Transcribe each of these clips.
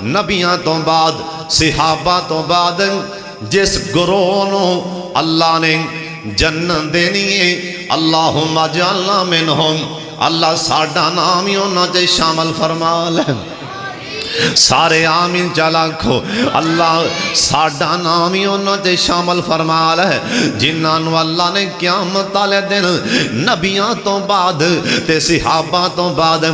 نبیاں تو بعد صحابہ تو بعد جس گروہ نو اللہ نے جنت دینی ہے اللہم اجعلنا منہم اللہ ساڈا نام ہی انہاں تے شامل فرما لے سارے آمین چلا کھو اللہ ساڈا نام ہی انہاں تے شامل فرما لے جنہاں نو اللہ نے قیامت والے دن نبیاں تو بعد تے صحابہ تو بعد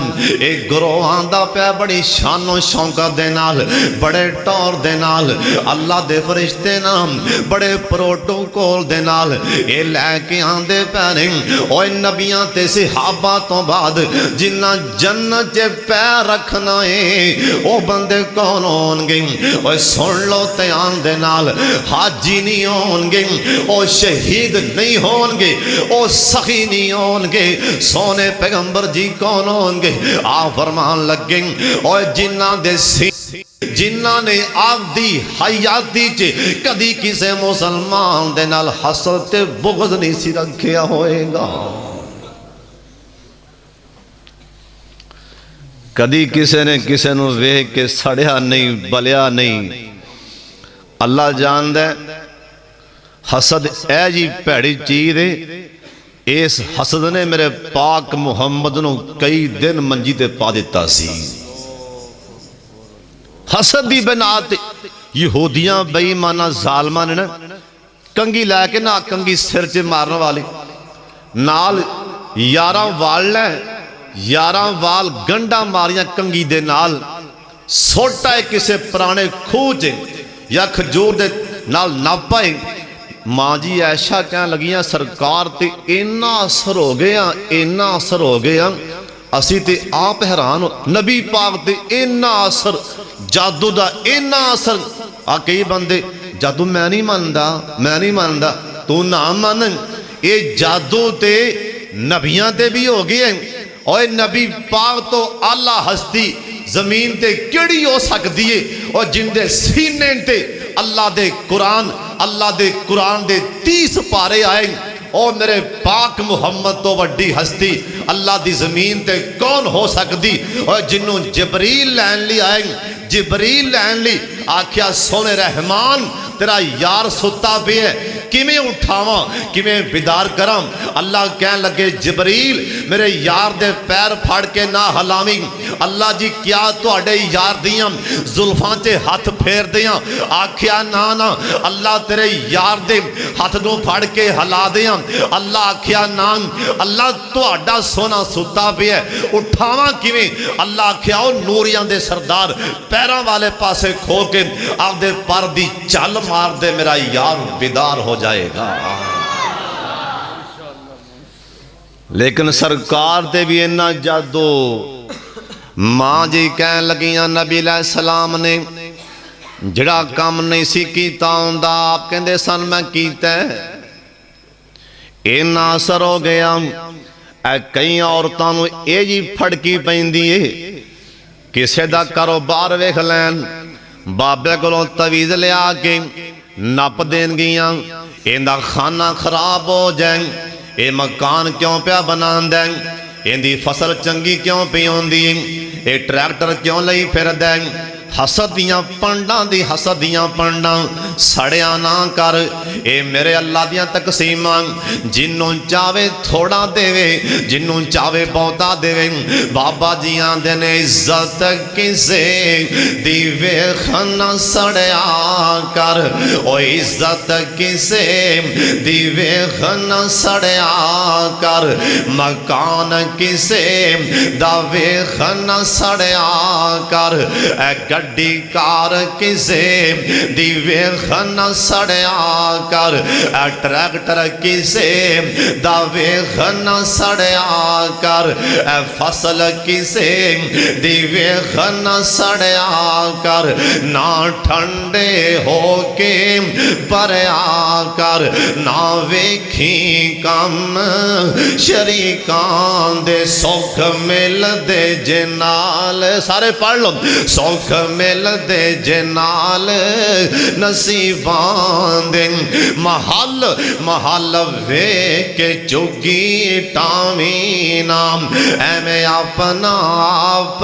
ایک گروہ آندا پیا بڑی شان و شوکت دے نال بڑے ٹور دے نال اللہ دے فرشتے نام بڑے پروٹوکول دے نال اے لے کے آندے پے اوے نبیاں تے صحابہ تو بعد جنہاں جنت چ پیر رکھنا ہے او بندے کون ہون گے اوے سن لو تیان دے نال حاجی نہیں ہون گے او شہید نہیں ہون گے او سخی نہیں ہون گے سونے پیغمبر جی کون ہون گے آ فرمان لگیں اوے جنہاں دے جنہاں نے آپ دی حیاتی چے کدی کسے مسلمان دے نال حسد تے بغض نہیں سی رکھیا ہوئے گا کدی کسے نے کسے نو ویکھ کے سڑیا نہیں بلیا نہیں اللہ جان دے حسد اے جی پیڑی چیز ہے اس حسد نے میرے پاک محمد نو کئی دن منجی تے پا دیتا سی حسد دی بنات یہودیاں بے ایمانہ ظالماں نے کنگی لے کے نہ کنگی سر چے مارنے والی نال 11 وال لے 11 وال گنڈا ماریاں کنگی دے نال سوٹا ہے کسے پرانے کھوچے یا کھجور دے نال ناپائیں ماں جی ایشا کہاں لگیاں سرکار تے اینا اثر ہو گیا اینا اثر ہو گیا اسی تے آپ حیران ہو نبی پاک تے اینا اثر جادو دا اینا اثر آکے بندے جادو میں نہیں ماندا تو نہ مانن اے جادو تے نبیاں تے بھی ہو گئے اور نبی پاک تو اللہ ہستی زمین تے کیڑی ہو سکتی ہے اور جن دے سینے تے اللہ دے قرآن دے 30 پارے آئیں اور میرے پاک محمد تو وڈی ہستی اللہ دی زمین تے کون ہو سکتی اور جنہوں جبریل لین لی آئیں جبریل لین لی آکھیا سونے رحمان تیرا یار ستا بھی ہے کیمیں اٹھاواں کیمیں بیدار کرم اللہ کہنے لگے جبریل میرے یار دے پیر پھاڑ کے نہ ہلاویں اللہ جی کیا تو اڈے یار دیاں زلفان چے ہاتھ پھیر دیاں آکھیا نانا اللہ تیرے یار دے ہاتھ دوں پھاڑ کے ہلا دیاں اللہ آکھیا نان اللہ تو اڈا سونا ستا بھی ہے اٹھاواں کیمیں اللہ آکھیا او نوریاں دے سردار پیران والے پاسے کھو کے آپ دے پر دی چل مار دے میرا یار بیدار ہو جائے گا لیکن سرکار دے بھی انہا جادو ماں جی کہنے لگیاں نبی علیہ السلام نے جڑا کام نہیں سی کیتا ہوں دا آپ کہندے سن میں کیتا ہے انہا اثر ہو گیا اے کئی عورتانوں اے جی پھڑکی پہن دیئے کسے دا کاروبار ویکھ لین بابے کو تویز لے آکے نپ دین گیاں ایندہ خانہ خراب ہو جائیں اے مکان کیوں پیا بنان دیں ایندی فصل چنگی کیوں پیون دیں اے ٹریکٹر کیوں لئی پھر دیں حسدیاں پنڈاں دی حسدیاں پنڈاں سڑیاں نہ کر اے میرے اللہ دیاں تقسیماں جنوں چاہے تھوڑا دے جنوں چاہے بہتا دے بابا جیاں دن عزت کسے دیوے خانہ سڑیا کر او عزت کسے دیوے خانہ سڑیا کر مکان کسے داوے خانہ سڑیا کر اے گڈی کار کسے دیوے خانہ سڑیا کر اے ٹریکٹر کسے داوے خانہ سڑیا کر اے فصل کسے دیوے خانہ سڑیا کر نہ ٹھنڈے ہو کے پریا کر نہ ویکھی کم شریکان دے سوکھ مل دے جنال سارے پڑھ لو سوکھ مل دے جنال نصیبان دے محل محل وے کے چگی ٹاویں نام ایمیں اپنا آپ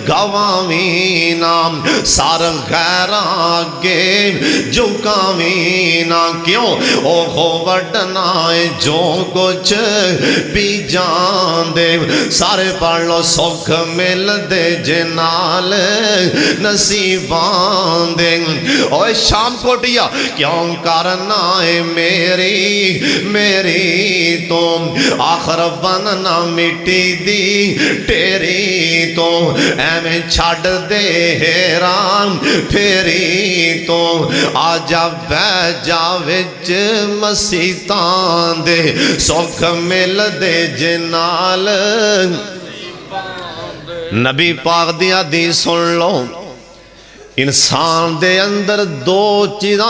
گواویں نام سار غیر آگے جھکاویں نام کیوں او ہو وڈنا جو کچھ بھی جان دے سارے پڑھ لو سکھ مل دے جنال نصیبان دے اوے شام کوٹیا کیوں کرنا ہے میری تو آخر بننا مٹی دی تیری تو ایمیں چھڑ دے حیران پھیری تو آجا بہ جا وچ مسیطان دے سکھ مل دے جنال نبی پاک دی حدیث سن لو انسان دے اندر دو چیزاں